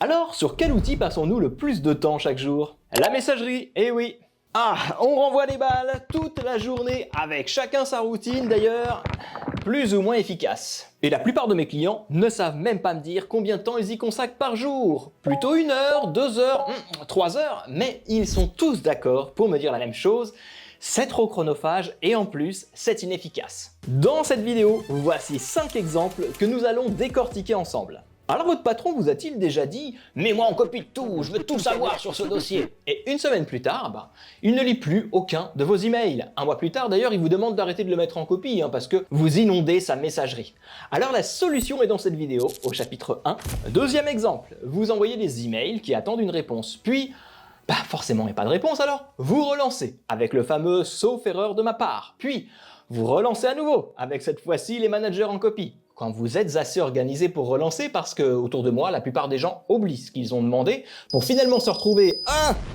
Alors, sur quel outil passons-nous le plus de temps chaque jour? La messagerie, eh oui. Ah, on renvoie des balles toute la journée avec chacun sa routine d'ailleurs, plus ou moins efficace. Et la plupart de mes clients ne savent même pas me dire combien de temps ils y consacrent par jour. Plutôt 1 heure, 2 heures, 3 heures, mais ils sont tous d'accord pour me dire la même chose. C'est trop chronophage et en plus, c'est inefficace. Dans cette vidéo, voici 5 exemples que nous allons décortiquer ensemble. Alors votre patron vous a-t-il déjà dit « Mets-moi en copie de tout, je veux tout savoir sur ce dossier » et une semaine plus tard, il ne lit plus aucun de vos emails. Un mois plus tard d'ailleurs, il vous demande d'arrêter de le mettre en copie parce que vous inondez sa messagerie. Alors la solution est dans cette vidéo, au chapitre 1. Deuxième exemple, vous envoyez des emails qui attendent une réponse, puis forcément il n'y a pas de réponse alors, vous relancez avec le fameux « sauf erreur de ma part », puis vous relancez à nouveau avec cette fois-ci les managers en copie. Quand vous êtes assez organisé pour relancer, parce que autour de moi, la plupart des gens oublient ce qu'ils ont demandé pour finalement se retrouver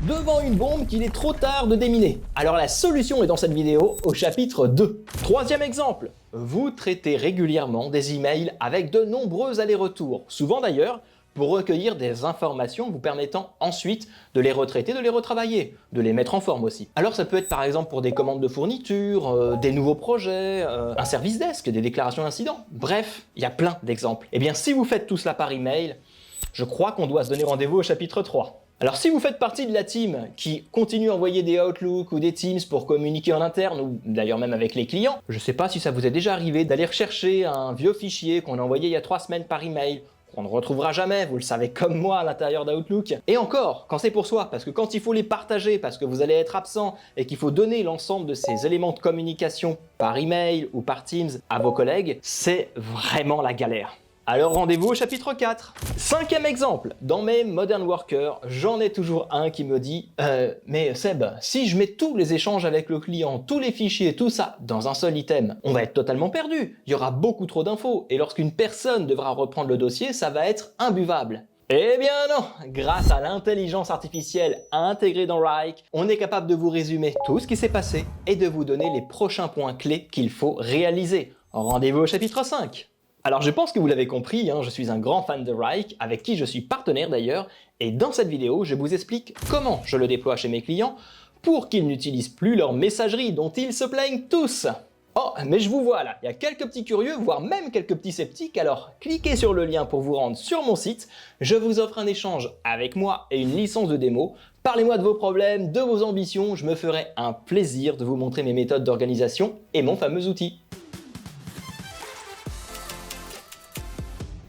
devant une bombe qu'il est trop tard de déminer. Alors la solution est dans cette vidéo au chapitre 2. Troisième exemple, vous traitez régulièrement des emails avec de nombreux allers-retours, souvent d'ailleurs pour recueillir des informations vous permettant ensuite de les retraiter, de les retravailler, de les mettre en forme aussi. Alors ça peut être par exemple pour des commandes de fourniture, des nouveaux projets, un service desk, des déclarations d'incidents. Bref, il y a plein d'exemples. Eh bien si vous faites tout cela par email, je crois qu'on doit se donner rendez-vous au chapitre 3. Alors si vous faites partie de la team qui continue à envoyer des Outlook ou des Teams pour communiquer en interne, ou d'ailleurs même avec les clients, je ne sais pas si ça vous est déjà arrivé d'aller rechercher un vieux fichier qu'on a envoyé il y a 3 semaines par email, qu'on ne retrouvera jamais, vous le savez comme moi à l'intérieur d'Outlook. Et encore, quand c'est pour soi, parce que quand il faut les partager, parce que vous allez être absent et qu'il faut donner l'ensemble de ces éléments de communication par email ou par Teams à vos collègues, c'est vraiment la galère. Alors rendez-vous au chapitre 4. Cinquième exemple, dans mes Modern Workers, j'en ai toujours un qui me dit « Mais Seb, si je mets tous les échanges avec le client, tous les fichiers, tout ça, dans un seul item, on va être totalement perdu. Il y aura beaucoup trop d'infos et lorsqu'une personne devra reprendre le dossier, ça va être imbuvable. » Eh bien non, grâce à l'intelligence artificielle intégrée dans Wrike, on est capable de vous résumer tout ce qui s'est passé et de vous donner les prochains points clés qu'il faut réaliser. Rendez-vous au chapitre 5. Alors je pense que vous l'avez compris, je suis un grand fan de Wrike, avec qui je suis partenaire d'ailleurs, et dans cette vidéo, je vous explique comment je le déploie chez mes clients pour qu'ils n'utilisent plus leur messagerie dont ils se plaignent tous. Oh, mais je vous vois là, il y a quelques petits curieux, voire même quelques petits sceptiques, alors cliquez sur le lien pour vous rendre sur mon site, je vous offre un échange avec moi et une licence de démo. Parlez-moi de vos problèmes, de vos ambitions, je me ferai un plaisir de vous montrer mes méthodes d'organisation et mon fameux outil.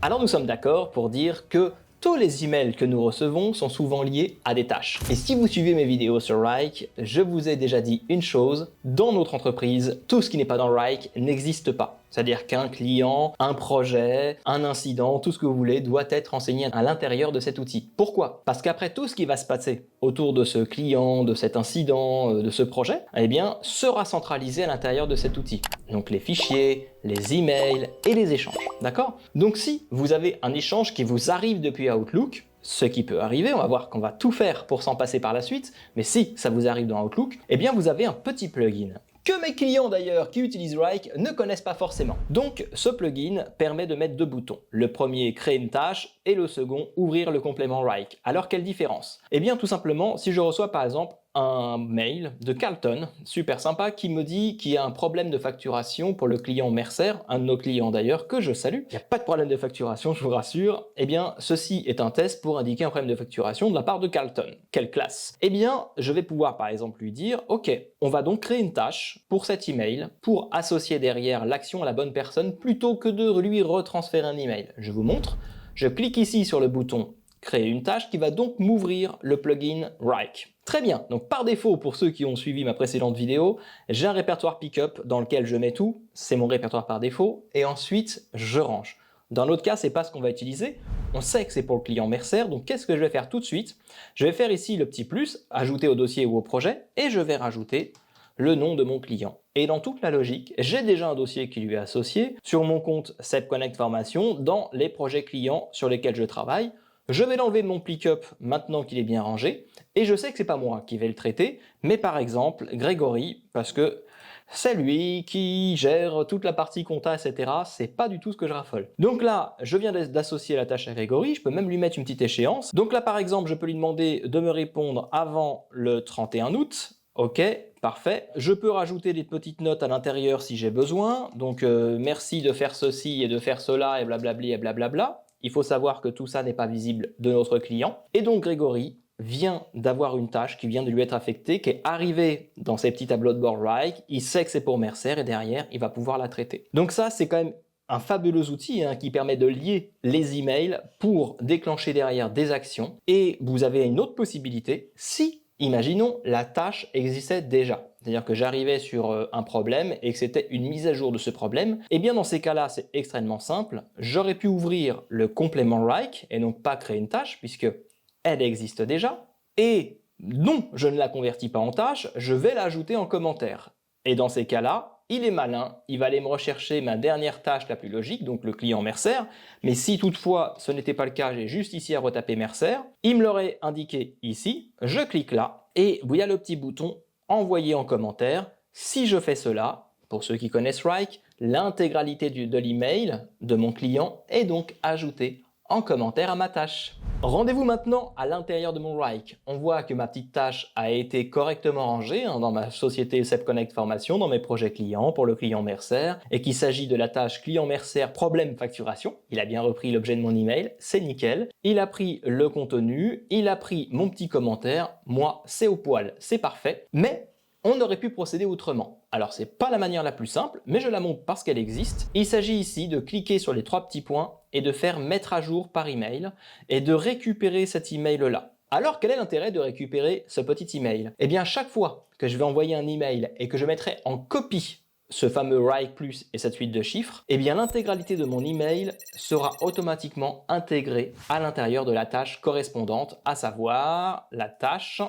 Alors nous sommes d'accord pour dire que tous les emails que nous recevons sont souvent liés à des tâches. Et si vous suivez mes vidéos sur Wrike, je vous ai déjà dit une chose, dans notre entreprise, tout ce qui n'est pas dans Wrike n'existe pas. C'est-à-dire qu'un client, un projet, un incident, tout ce que vous voulez doit être enseigné à l'intérieur de cet outil. Pourquoi? Parce qu'après tout ce qui va se passer autour de ce client, de cet incident, de ce projet, eh bien, sera centralisé à l'intérieur de cet outil. Donc les fichiers, les emails et les échanges. D'accord? Donc si vous avez un échange qui vous arrive depuis Outlook, ce qui peut arriver, on va voir qu'on va tout faire pour s'en passer par la suite, mais si ça vous arrive dans Outlook, eh bien vous avez un petit plugin que mes clients d'ailleurs qui utilisent Wrike ne connaissent pas forcément. Donc ce plugin permet de mettre 2 boutons. Le premier, créer une tâche, et le second, ouvrir le complément Wrike. Alors quelle différence? Eh bien tout simplement, si je reçois par exemple un mail de Carlton, super sympa, qui me dit qu'il y a un problème de facturation pour le client Mercer, un de nos clients d'ailleurs, que je salue. Il n'y a pas de problème de facturation, je vous rassure. Eh bien, ceci est un test pour indiquer un problème de facturation de la part de Carlton. Quelle classe! Eh bien, je vais pouvoir par exemple lui dire, ok, on va donc créer une tâche pour cet email, pour associer derrière l'action à la bonne personne, plutôt que de lui retransférer un email. Je vous montre, je clique ici sur le bouton créer une tâche qui va donc m'ouvrir le plugin Wrike. Très bien, donc par défaut, pour ceux qui ont suivi ma précédente vidéo, j'ai un répertoire pickup dans lequel je mets tout, c'est mon répertoire par défaut, et ensuite je range. Dans l'autre cas, c'est pas ce qu'on va utiliser, on sait que c'est pour le client Mercer, donc qu'est-ce que je vais faire tout de suite? Je vais faire ici le petit plus, ajouter au dossier ou au projet, et je vais rajouter le nom de mon client. Et dans toute la logique, j'ai déjà un dossier qui lui est associé sur mon compte SEB Connect Formation dans les projets clients sur lesquels je travaille. Je vais l'enlever de mon pickup maintenant qu'il est bien rangé, et je sais que c'est pas moi qui vais le traiter, mais par exemple Grégory, parce que c'est lui qui gère toute la partie compta, etc. C'est pas du tout ce que je raffole. Donc là, je viens d'associer la tâche à Grégory, je peux même lui mettre une petite échéance. Donc là, par exemple, je peux lui demander de me répondre avant le 31 août. Ok, parfait. Je peux rajouter des petites notes à l'intérieur si j'ai besoin. Donc merci de faire ceci et de faire cela et blablabli et blablabla. Il faut savoir que tout ça n'est pas visible de notre client. Et donc Grégory vient d'avoir une tâche qui vient de lui être affectée, qui est arrivée dans ses petits tableaux de bord Wrike, il sait que c'est pour Mercer et derrière, il va pouvoir la traiter. Donc ça, c'est quand même un fabuleux outil qui permet de lier les emails pour déclencher derrière des actions. Et vous avez une autre possibilité, si, imaginons, la tâche existait déjà. C'est-à-dire que j'arrivais sur un problème et que c'était une mise à jour de ce problème. Et bien dans ces cas-là, c'est extrêmement simple. J'aurais pu ouvrir le complément Wrike et donc pas créer une tâche puisque elle existe déjà, et non, je ne la convertis pas en tâche, je vais l'ajouter en commentaire. Et dans ces cas-là, il est malin, il va aller me rechercher ma dernière tâche la plus logique, donc le client Mercer, mais si toutefois ce n'était pas le cas, j'ai juste ici à retaper Mercer, il me l'aurait indiqué ici, je clique là, et il y a le petit bouton envoyer en commentaire. Si je fais cela, pour ceux qui connaissent Wrike, l'intégralité de l'email de mon client est donc ajoutée en commentaire à ma tâche. Rendez-vous maintenant à l'intérieur de mon Wrike. On voit que ma petite tâche a été correctement rangée dans ma société SEPconnect Formation, dans mes projets clients pour le client Mercer, et qu'il s'agit de la tâche client Mercer problème facturation. Il a bien repris l'objet de mon email, c'est nickel. Il a pris le contenu, il a pris mon petit commentaire. Moi, c'est au poil, c'est parfait. Mais on aurait pu procéder autrement. Alors c'est pas la manière la plus simple, mais je la montre parce qu'elle existe. Il s'agit ici de cliquer sur les 3 petits points et de faire mettre à jour par email et de récupérer cet email là. Alors quel est l'intérêt de récupérer ce petit email? Eh bien chaque fois que je vais envoyer un email et que je mettrai en copie ce fameux Wrike Plus et cette suite de chiffres, eh bien l'intégralité de mon email sera automatiquement intégrée à l'intérieur de la tâche correspondante, à savoir la tâche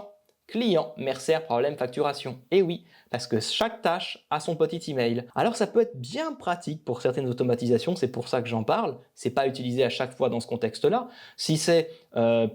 client Mercer problème facturation. Et oui, parce que chaque tâche a son petit email. Alors ça peut être bien pratique pour certaines automatisations, c'est pour ça que j'en parle. C'est pas utilisé à chaque fois dans ce contexte-là. Si c'est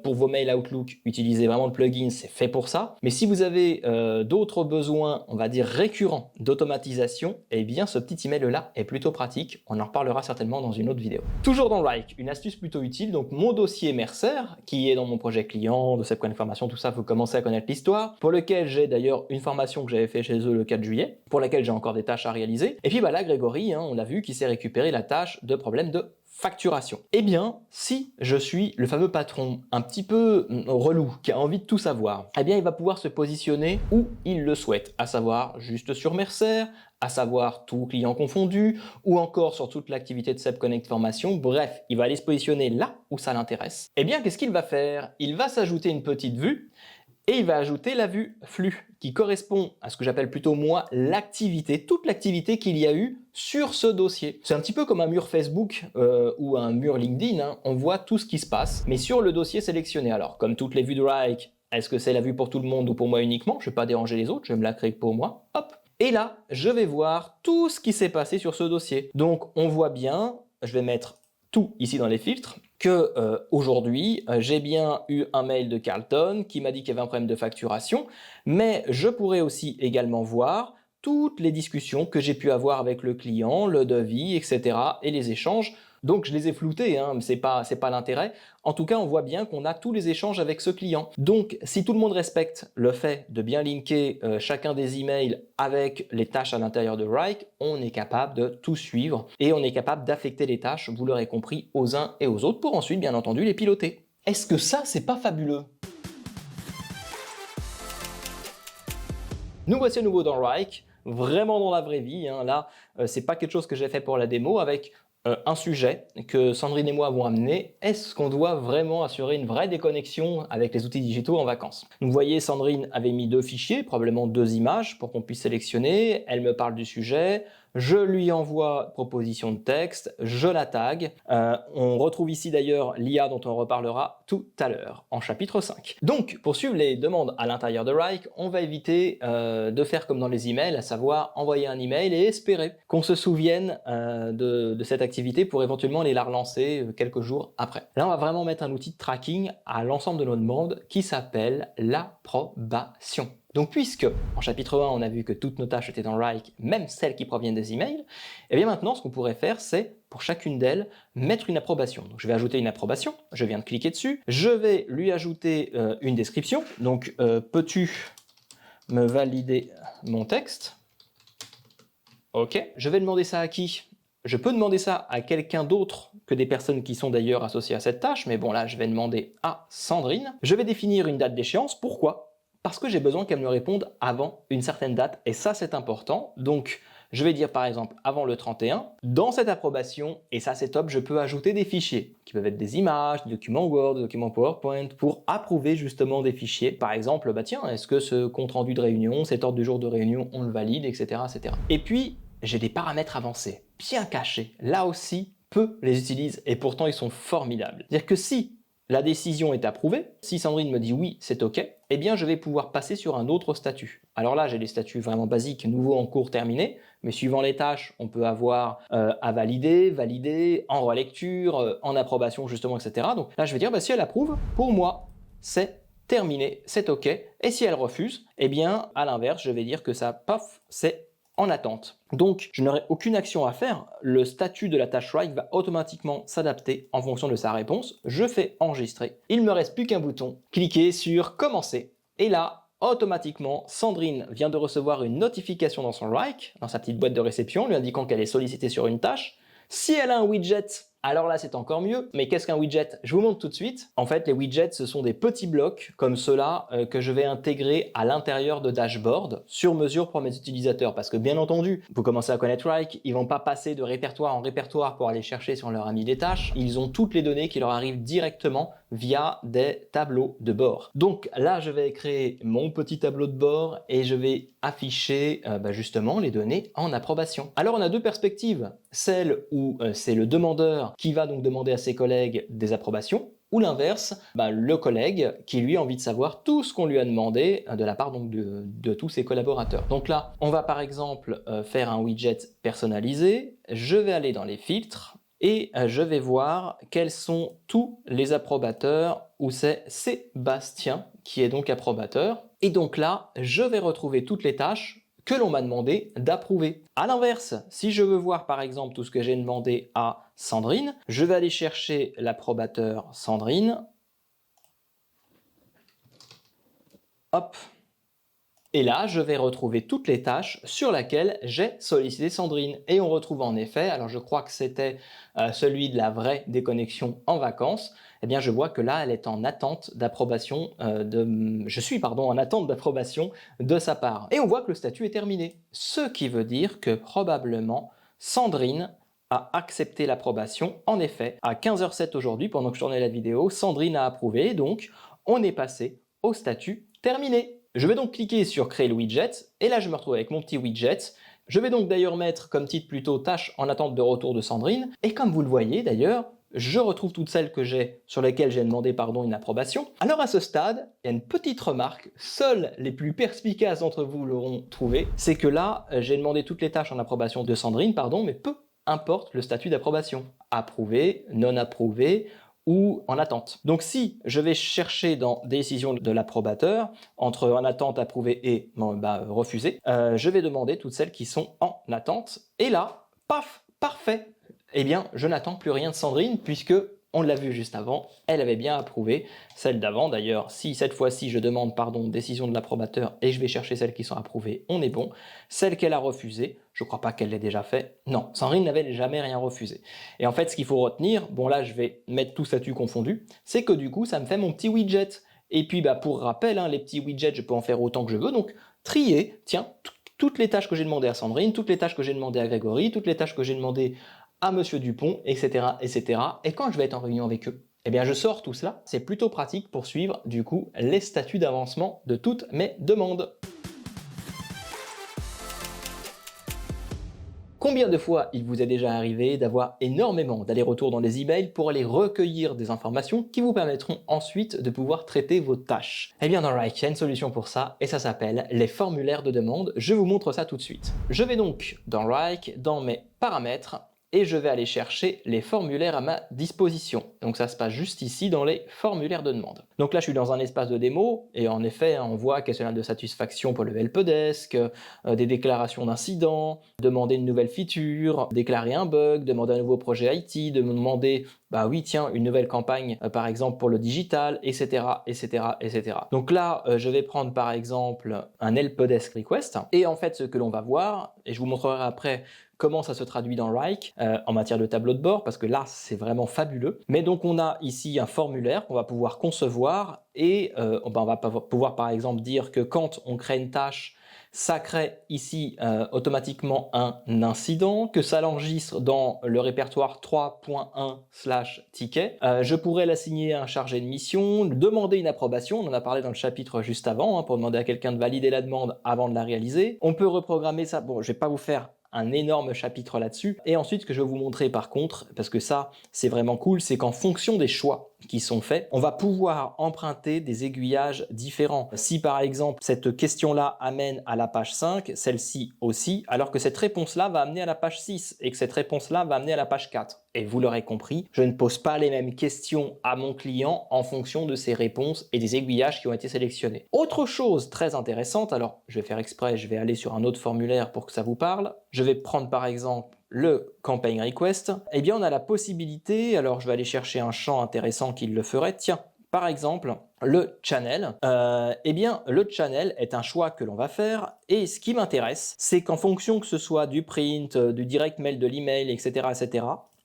pour vos mails Outlook, utilisez vraiment le plugin, c'est fait pour ça. Mais si vous avez d'autres besoins, on va dire récurrents d'automatisation, eh bien ce petit email-là est plutôt pratique. On en reparlera certainement dans une autre vidéo. Toujours dans Wrike, une astuce plutôt utile, donc mon dossier Mercer, qui est dans mon projet client, de SEPconnect Formation, tout ça, vous commencez à connaître l'histoire, pour lequel j'ai d'ailleurs une formation que j'avais fait chez eux le 4 juillet, pour laquelle j'ai encore des tâches à réaliser. Et puis bah là, Grégory, on l'a vu, qui s'est récupéré la tâche de problème de facturation. Eh bien, si je suis le fameux patron un petit peu relou, qui a envie de tout savoir, eh bien il va pouvoir se positionner où il le souhaite, à savoir juste sur Mercer, à savoir tout client confondu, ou encore sur toute l'activité de SEPconnect Formation. Bref, il va aller se positionner là où ça l'intéresse. Eh bien, qu'est-ce qu'il va faire? Il va s'ajouter une petite vue, et il va ajouter la vue flux, qui correspond à ce que j'appelle plutôt moi l'activité, toute l'activité qu'il y a eu sur ce dossier. C'est un petit peu comme un mur Facebook ou un mur LinkedIn, on voit tout ce qui se passe, mais sur le dossier sélectionné. Alors, comme toutes les vues de Wrike, est-ce que c'est la vue pour tout le monde ou pour moi uniquement? Je ne vais pas déranger les autres, je vais me la créer pour moi. Hop. Et là, je vais voir tout ce qui s'est passé sur ce dossier. Donc, on voit bien, je vais mettre tout ici dans les filtres, que aujourd'hui, j'ai bien eu un mail de Carlton qui m'a dit qu'il y avait un problème de facturation, mais je pourrais aussi également voir toutes les discussions que j'ai pu avoir avec le client, le devis, etc. et les échanges. Donc je les ai floutés, c'est pas l'intérêt. En tout cas, on voit bien qu'on a tous les échanges avec ce client. Donc si tout le monde respecte le fait de bien linker chacun des emails avec les tâches à l'intérieur de Wrike, on est capable de tout suivre et on est capable d'affecter les tâches, vous l'aurez compris, aux uns et aux autres pour ensuite, bien entendu, les piloter. Est-ce que ça, c'est pas fabuleux? Nous voici à nouveau dans Wrike, vraiment dans la vraie vie. Là, c'est pas quelque chose que j'ai fait pour la démo, avec un sujet que Sandrine et moi avons amené. Est-ce qu'on doit vraiment assurer une vraie déconnexion avec les outils digitaux en vacances? Vous voyez, Sandrine avait mis 2 fichiers, probablement 2 images pour qu'on puisse sélectionner. Elle me parle du sujet. Je lui envoie proposition de texte, je la tag. On retrouve ici d'ailleurs l'IA dont on reparlera tout à l'heure, en chapitre 5. Donc, pour suivre les demandes à l'intérieur de Wrike, on va éviter de faire comme dans les emails, à savoir envoyer un email et espérer qu'on se souvienne de cette activité pour éventuellement aller la relancer quelques jours après. Là, on va vraiment mettre un outil de tracking à l'ensemble de nos demandes qui s'appelle l'approbation. Donc puisque en chapitre 1 on a vu que toutes nos tâches étaient dans Wrike, même celles qui proviennent des emails, et bien maintenant ce qu'on pourrait faire c'est pour chacune d'elles mettre une approbation. Donc je vais ajouter une approbation, je viens de cliquer dessus, je vais lui ajouter une description, donc peux-tu me valider mon texte? Ok, je vais demander ça à qui? Je peux demander ça à quelqu'un d'autre que des personnes qui sont d'ailleurs associées à cette tâche, mais bon là je vais demander à Sandrine. Je vais définir une date d'échéance, pourquoi? Parce que j'ai besoin qu'elle me réponde avant une certaine date, et ça c'est important. Donc je vais dire par exemple avant le 31. Dans cette approbation, et ça c'est top, je peux ajouter des fichiers, qui peuvent être des images, des documents Word, des documents PowerPoint, pour approuver justement des fichiers. Par exemple, bah tiens, est-ce que ce compte rendu de réunion, cet ordre du jour de réunion, on le valide, etc. etc. Et puis, j'ai des paramètres avancés, bien cachés. Là aussi, peu les utilisent et pourtant ils sont formidables. C'est-à-dire que si la décision est approuvée, si Sandrine me dit oui, c'est OK, eh bien je vais pouvoir passer sur un autre statut. Alors là, j'ai des statuts vraiment basiques, nouveau, en cours, terminé, mais suivant les tâches, on peut avoir à valider, valider, en relecture, en approbation justement, etc. Donc là, je vais dire, bah, si elle approuve, pour moi, c'est terminé, c'est OK. Et si elle refuse, eh bien, à l'inverse, je vais dire que ça, paf, c'est en attente. Donc, je n'aurai aucune action à faire. Le statut de la tâche Wrike va automatiquement s'adapter en fonction de sa réponse. Je fais enregistrer. Il ne me reste plus qu'un bouton. Cliquez sur commencer. Et là, automatiquement, Sandrine vient de recevoir une notification dans son Wrike, dans sa petite boîte de réception, lui indiquant qu'elle est sollicitée sur une tâche. Si elle a un widget, alors là c'est encore mieux, mais qu'est-ce qu'un widget? Je vous montre tout de suite. En fait, les widgets, ce sont des petits blocs comme ceux-là que je vais intégrer à l'intérieur de dashboard sur mesure pour mes utilisateurs. Parce que bien entendu, vous commencez à connaître Wrike, ils vont pas passer de répertoire en répertoire pour aller chercher sur leur ami des tâches. Ils ont toutes les données qui leur arrivent directement via des tableaux de bord. Donc là, je vais créer mon petit tableau de bord et je vais afficher justement les données en approbation. Alors on a deux perspectives, celle où c'est le demandeur qui va donc demander à ses collègues des approbations, ou l'inverse, le collègue qui lui a envie de savoir tout ce qu'on lui a demandé de la part donc de tous ses collaborateurs. Donc là, on va par exemple faire un widget personnalisé, je vais aller dans les filtres, et je vais voir quels sont tous les approbateurs où c'est Sébastien qui est donc approbateur. Et donc là, je vais retrouver toutes les tâches que l'on m'a demandé d'approuver. A l'inverse, si je veux voir par exemple tout ce que j'ai demandé à Sandrine, je vais aller chercher l'approbateur Sandrine. Hop. Et là, je vais retrouver toutes les tâches sur lesquelles j'ai sollicité Sandrine. Et on retrouve en effet, alors je crois que c'était celui de la vraie déconnexion en vacances, eh bien je vois que là, elle est en attente d'approbation en attente d'approbation de sa part. Et on voit que le statut est terminé. Ce qui veut dire que probablement Sandrine a accepté l'approbation. En effet, à 15h07 aujourd'hui, pendant que je tournais la vidéo, Sandrine a approuvé, donc on est passé au statut terminé. Je vais donc cliquer sur créer le widget, et là je me retrouve avec mon petit widget. Je vais donc d'ailleurs mettre comme titre plutôt tâche en attente de retour de Sandrine, et comme vous le voyez d'ailleurs, je retrouve toutes celles que j'ai, sur lesquelles j'ai demandé une approbation. Alors à ce stade, il y a une petite remarque, seuls les plus perspicaces d'entre vous l'auront trouvé, c'est que là, j'ai demandé toutes les tâches en approbation de Sandrine, mais peu importe le statut d'approbation. Approuvé, non approuvé, ou en attente. Donc si je vais chercher dans décision de l'approbateur, entre en attente, approuvé et refusé, je vais demander toutes celles qui sont en attente. Et là, paf, parfait. Eh bien, je n'attends plus rien de Sandrine puisque, on l'a vu juste avant, elle avait bien approuvé celle d'avant. D'ailleurs, si cette fois-ci je demande décision de l'approbateur et je vais chercher celles qui sont approuvées, on est bon. Celle qu'elle a refusée, je ne crois pas qu'elle l'ait déjà fait. Non, Sandrine n'avait jamais rien refusé. Et en fait, ce qu'il faut retenir, là je vais mettre tout statut confondu, c'est que du coup ça me fait mon petit widget. Et puis pour rappel, les petits widgets, je peux en faire autant que je veux. Donc trier, tiens, toutes les tâches que j'ai demandées à Sandrine, toutes les tâches que j'ai demandées à Grégory, toutes les tâches que j'ai demandées à Monsieur Dupont, etc., etc. Et quand je vais être en réunion avec eux, eh bien je sors tout cela. C'est plutôt pratique pour suivre du coup les statuts d'avancement de toutes mes demandes. Combien de fois il vous est déjà arrivé d'avoir énormément d'allers-retours dans les emails pour aller recueillir des informations qui vous permettront ensuite de pouvoir traiter vos tâches? Eh bien dans Wrike, il y a une solution pour ça et ça s'appelle les formulaires de demande. Je vous montre ça tout de suite. Je vais donc dans Wrike, dans mes paramètres, et je vais aller chercher les formulaires à ma disposition. Donc ça se passe juste ici dans les formulaires de demande. Donc là je suis dans un espace de démo et en effet on voit questionnaire de satisfaction pour le helpdesk, des déclarations d'incidents, demander une nouvelle feature, déclarer un bug, demander un nouveau projet IT, demander bah oui tiens une nouvelle campagne par exemple pour le digital, etc. etc. Donc là je vais prendre par exemple un helpdesk request et en fait ce que l'on va voir, et je vous montrerai après comment ça se traduit dans Wrike en matière de tableau de bord, parce que là c'est vraiment fabuleux. Mais donc on a ici un formulaire qu'on va pouvoir concevoir et on va pouvoir par exemple dire que quand on crée une tâche, ça crée ici automatiquement un incident, que ça l'enregistre dans le répertoire 3.1/ticket. Je pourrais l'assigner à un chargé de mission, demander une approbation, on en a parlé dans le chapitre juste avant, pour demander à quelqu'un de valider la demande avant de la réaliser. On peut reprogrammer ça, bon je vais pas vous faire un énorme chapitre là-dessus. Et ensuite, ce que je vais vous montrer par contre, parce que ça, c'est vraiment cool, c'est qu'en fonction des choix qui sont faits, on va pouvoir emprunter des aiguillages différents. Si par exemple, cette question-là amène à la page 5, celle-ci aussi, alors que cette réponse-là va amener à la page 6 et que cette réponse-là va amener à la page 4. Et vous l'aurez compris, je ne pose pas les mêmes questions à mon client en fonction de ses réponses et des aiguillages qui ont été sélectionnés. Autre chose très intéressante, alors je vais faire exprès, je vais aller sur un autre formulaire pour que ça vous parle. Je vais prendre par exemple le campaign request. Eh bien on a la possibilité, alors je vais aller chercher un champ intéressant qui le ferait. Tiens, par exemple, le channel. Eh bien, le channel est un choix que l'on va faire et ce qui m'intéresse, c'est qu'en fonction que ce soit du print, du direct mail, de l'email, etc.,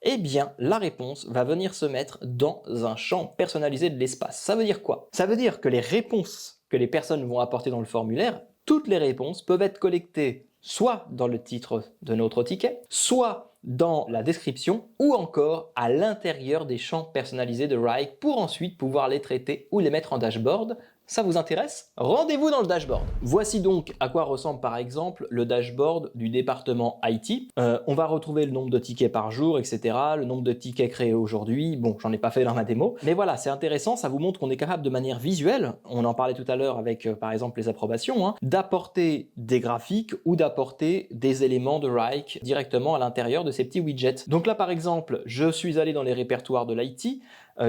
eh bien, la réponse va venir se mettre dans un champ personnalisé de l'espace. Ça veut dire quoi? Ça veut dire que les réponses que les personnes vont apporter dans le formulaire, toutes les réponses peuvent être collectées soit dans le titre de notre ticket, soit dans la description ou encore à l'intérieur des champs personnalisés de Wrike pour ensuite pouvoir les traiter ou les mettre en dashboard. Ça vous intéresse? Rendez-vous dans le dashboard. Voici donc à quoi ressemble par exemple le dashboard du département IT. On va retrouver le nombre de tickets par jour, etc. Le nombre de tickets créés aujourd'hui. Bon, j'en ai pas fait dans ma démo. Mais voilà, c'est intéressant, ça vous montre qu'on est capable de manière visuelle, on en parlait tout à l'heure avec par exemple les approbations, d'apporter des graphiques ou d'apporter des éléments de Wrike directement à l'intérieur de ces petits widgets. Donc là par exemple, je suis allé dans les répertoires de l'IT,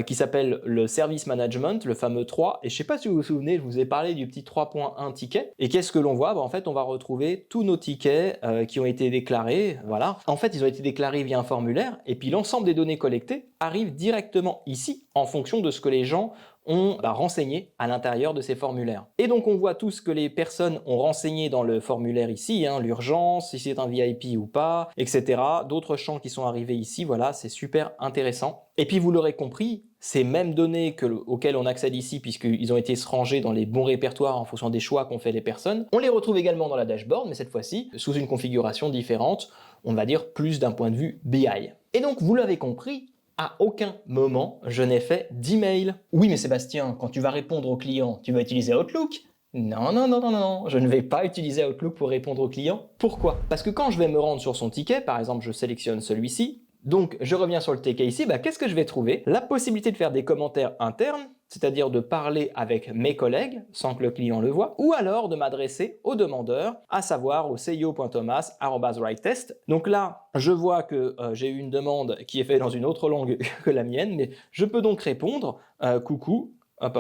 qui s'appelle le Service Management, le fameux 3. Et je ne sais pas si vous vous souvenez, je vous ai parlé du petit 3.1 ticket. Et qu'est-ce que l'on voit? En fait, on va retrouver tous nos tickets qui ont été déclarés. Voilà. En fait, ils ont été déclarés via un formulaire. Et puis, l'ensemble des données collectées arrive directement ici en fonction de ce que les gens ont renseigné à l'intérieur de ces formulaires. Et donc on voit tout ce que les personnes ont renseigné dans le formulaire ici, l'urgence, si c'est un VIP ou pas, etc. D'autres champs qui sont arrivés ici, voilà, c'est super intéressant. Et puis vous l'aurez compris, ces mêmes données auxquelles on accède ici, puisqu'ils ont été rangés dans les bons répertoires en fonction des choix qu'ont fait les personnes, on les retrouve également dans la dashboard, mais cette fois-ci sous une configuration différente, on va dire plus d'un point de vue BI. Et donc vous l'avez compris, à aucun moment, je n'ai fait d'email. Oui, mais Sébastien, quand tu vas répondre au client, tu vas utiliser Outlook? Non, je ne vais pas utiliser Outlook pour répondre au client. Pourquoi? Parce que quand je vais me rendre sur son ticket, par exemple, je sélectionne celui-ci, donc je reviens sur le ticket ici, qu'est-ce que je vais trouver? La possibilité de faire des commentaires internes, c'est-à-dire de parler avec mes collègues sans que le client le voie, ou alors de m'adresser au demandeur, à savoir au cio.thomas@writest. Donc là, je vois que j'ai eu une demande qui est faite dans une autre langue que la mienne, mais je peux donc répondre coucou, hop,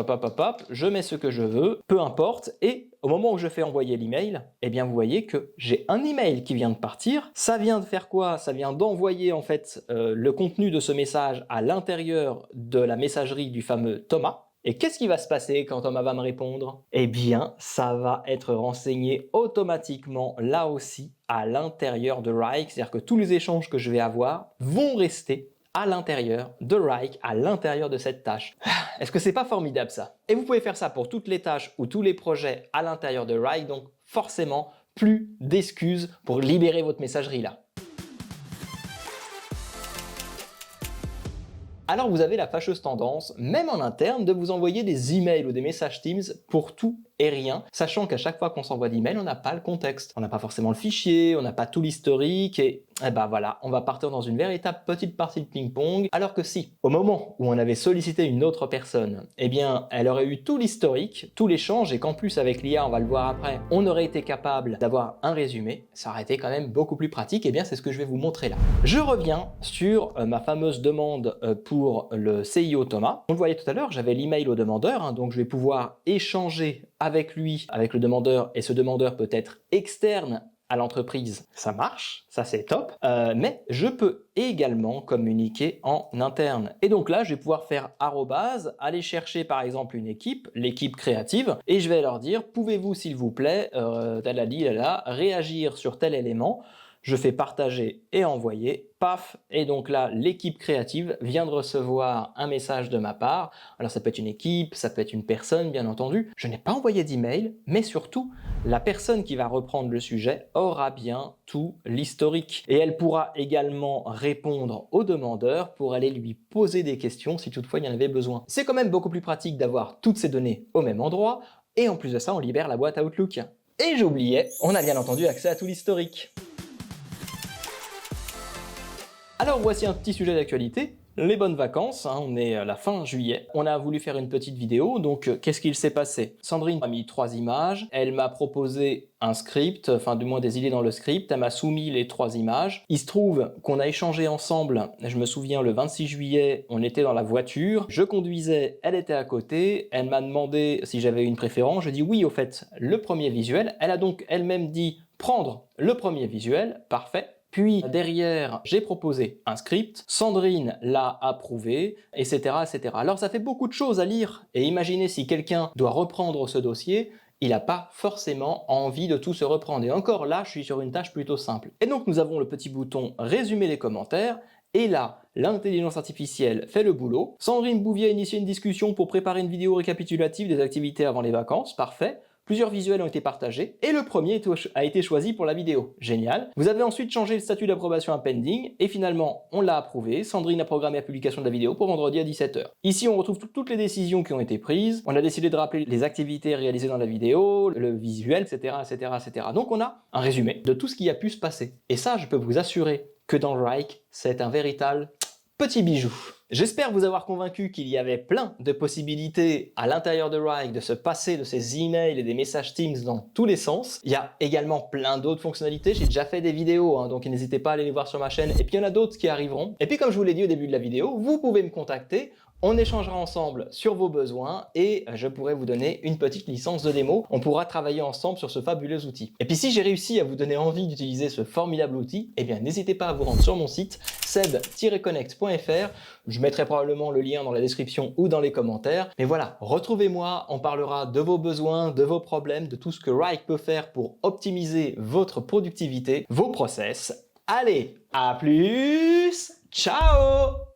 je mets ce que je veux, peu importe, et au moment où je fais envoyer l'email, eh bien vous voyez que j'ai un email qui vient de partir. Ça vient de faire quoi? Ça vient d'envoyer en fait le contenu de ce message à l'intérieur de la messagerie du fameux Thomas. Et qu'est-ce qui va se passer quand Thomas va me répondre? Eh bien, ça va être renseigné automatiquement là aussi à l'intérieur de Wrike, c'est-à-dire que tous les échanges que je vais avoir vont rester à l'intérieur de Wrike, à l'intérieur de cette tâche. Est-ce que c'est pas formidable ça? Et vous pouvez faire ça pour toutes les tâches ou tous les projets à l'intérieur de Wrike, donc forcément plus d'excuses pour libérer votre messagerie là. Alors vous avez la fâcheuse tendance, même en interne, de vous envoyer des emails ou des messages Teams pour tout et rien, sachant qu'à chaque fois qu'on s'envoie d'email, on n'a pas le contexte. On n'a pas forcément le fichier, on n'a pas tout l'historique et ben voilà, on va partir dans une véritable petite partie de ping-pong. Alors que si, au moment où on avait sollicité une autre personne, eh bien, elle aurait eu tout l'historique, tout l'échange et qu'en plus avec l'IA, on va le voir après, on aurait été capable d'avoir un résumé, ça aurait été quand même beaucoup plus pratique. Eh bien, c'est ce que je vais vous montrer là. Je reviens sur ma fameuse demande pour le CIO Thomas. On le voyait tout à l'heure, j'avais l'email au demandeur, hein, donc je vais pouvoir échanger avec lui, avec le demandeur, et ce demandeur peut être externe à l'entreprise, ça marche, ça c'est top, mais je peux également communiquer en interne. Et donc là, je vais pouvoir faire arrobase, aller chercher par exemple une équipe, l'équipe créative, et je vais leur dire, pouvez-vous s'il vous plaît, réagir sur tel élément. Je fais partager et envoyer, paf, et donc là, l'équipe créative vient de recevoir un message de ma part. Alors ça peut être une équipe, ça peut être une personne, bien entendu. Je n'ai pas envoyé d'email, mais surtout, la personne qui va reprendre le sujet aura bien tout l'historique. Et elle pourra également répondre au demandeur pour aller lui poser des questions si toutefois il y en avait besoin. C'est quand même beaucoup plus pratique d'avoir toutes ces données au même endroit, et en plus de ça, on libère la boîte Outlook. Et j'oubliais, on a bien entendu accès à tout l'historique. Alors voici un petit sujet d'actualité, les bonnes vacances, hein, on est à la fin juillet. On a voulu faire une petite vidéo, donc qu'est-ce qu'il s'est passé? Sandrine m'a mis 3 images, elle m'a proposé un script, enfin du moins des idées dans le script, elle m'a soumis les 3 images. Il se trouve qu'on a échangé ensemble, je me souviens le 26 juillet, on était dans la voiture, je conduisais, elle était à côté, elle m'a demandé si j'avais une préférence, je dis oui au fait, le premier visuel, elle a donc elle-même dit prendre le premier visuel, parfait. Puis derrière, j'ai proposé un script, Sandrine l'a approuvé, etc., etc. Alors ça fait beaucoup de choses à lire, et imaginez si quelqu'un doit reprendre ce dossier, il n'a pas forcément envie de tout se reprendre. Et encore là, je suis sur une tâche plutôt simple. Et donc nous avons le petit bouton « Résumer les commentaires », et là, l'intelligence artificielle fait le boulot. Sandrine Bouvier a initié une discussion pour préparer une vidéo récapitulative des activités avant les vacances, parfait. Plusieurs visuels ont été partagés et le premier a été choisi pour la vidéo. Génial. Vous avez ensuite changé le statut d'approbation à pending et finalement on l'a approuvé. Sandrine a programmé la publication de la vidéo pour vendredi à 17 h. Ici on retrouve toutes les décisions qui ont été prises. On a décidé de rappeler les activités réalisées dans la vidéo, le visuel, etc., etc., etc. Donc on a un résumé de tout ce qui a pu se passer. Et ça, je peux vous assurer que dans Wrike, c'est un véritable petit bijou. J'espère vous avoir convaincu qu'il y avait plein de possibilités à l'intérieur de Wrike de se passer de ces emails et des messages Teams dans tous les sens. Il y a également plein d'autres fonctionnalités. J'ai déjà fait des vidéos, hein, donc n'hésitez pas à aller les voir sur ma chaîne. Et puis il y en a d'autres qui arriveront. Et puis comme je vous l'ai dit au début de la vidéo, vous pouvez me contacter. On échangera ensemble sur vos besoins et je pourrai vous donner une petite licence de démo. On pourra travailler ensemble sur ce fabuleux outil. Et puis si j'ai réussi à vous donner envie d'utiliser ce formidable outil, eh bien n'hésitez pas à vous rendre sur mon site seb-connect.fr. Je mettrai probablement le lien dans la description ou dans les commentaires. Mais voilà, retrouvez-moi, on parlera de vos besoins, de vos problèmes, de tout ce que Wrike peut faire pour optimiser votre productivité, vos process. Allez, à plus, ciao!